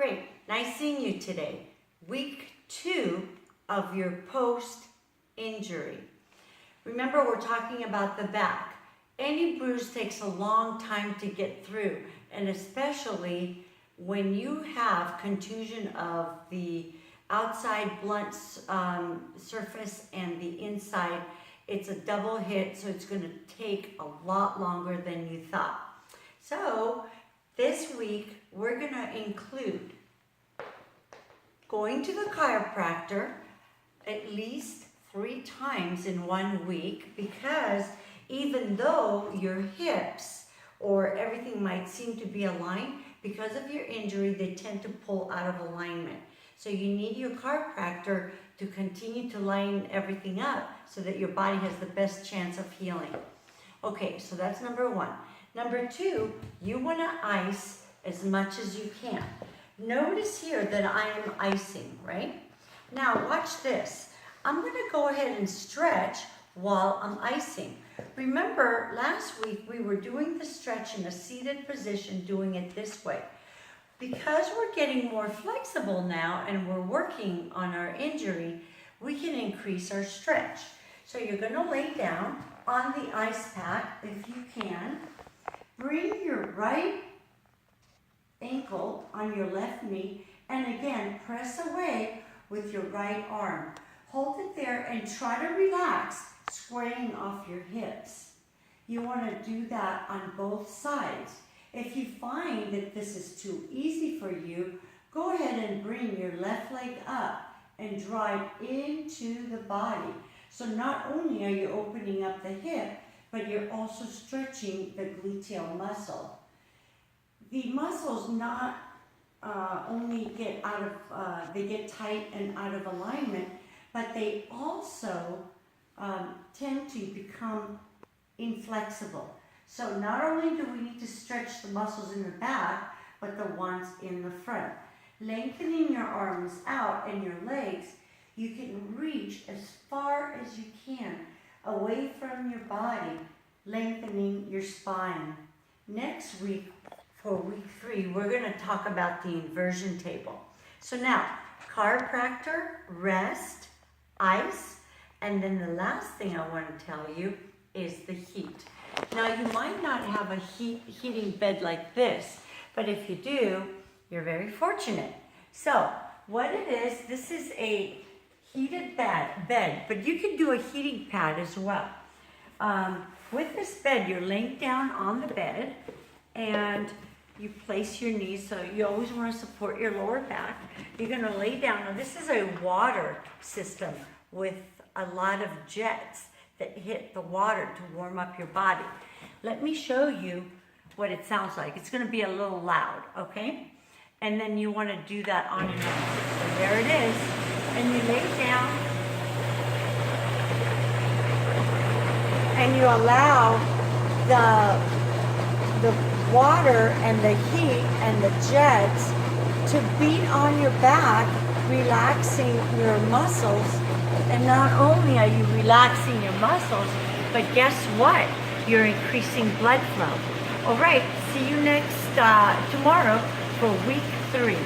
Great. Nice seeing you today. Week 2 of your post-injury. Remember, we're talking about the back. Any bruise takes a long time to get through, and especially when you have contusion of the outside blunt surface and the inside, it's a double hit, so it's going to take a lot longer than you thought. So this week, we're going to include going to the chiropractor at least 3 times in 1 week, because even though your hips or everything might seem to be aligned, because of your injury, they tend to pull out of alignment. So you need your chiropractor to continue to line everything up so that your body has the best chance of healing. Okay, so that's number 1. Number 2, you want to ice as much as you can. Notice here that I am icing, right? Now watch this. I'm going to go ahead and stretch while I'm icing. Remember, last week we were doing the stretch in a seated position, doing it this way. Because we're getting more flexible now and we're working on our injury, we can increase our stretch. So you're going to lay down on the ice pack if you can. Bring your right ankle on your left knee, and again, press away with your right arm. Hold it there and try to relax, squaring off your hips. You want to do that on both sides. If you find that this is too easy for you, go ahead and bring your left leg up and draw it into the body. So not only are you opening up the hip, but you're also stretching the gluteal muscle. The muscles not only get out of, they get tight and out of alignment, but they also tend to become inflexible. So not only do we need to stretch the muscles in the back, but the ones in the front. Lengthening your arms out and your legs, you can reach as far as you can away from your body, lengthening your spine. Next week, for week 3, we're going to talk about the inversion table. So now, chiropractor, rest, ice, and then the last thing I want to tell you is the heat. Now, you might not have a heating bed like this, but if you do, you're very fortunate. So, what it is, this is a heated bed, but you can do a heating pad as well. With this bed, you're laying down on the bed, and you place your knees, so you always want to support your lower back. You're going to lay down. Now, this is a water system with a lot of jets that hit the water to warm up your body. Let me show you what it sounds like. It's going to be a little loud, okay? And then you want to do that on and off. So there it is. And you lay down and you allow the water and the heat and the jets to beat on your back, relaxing your muscles. And not only are you relaxing your muscles, but guess what? You're increasing blood flow. All right, see you next tomorrow for week 3.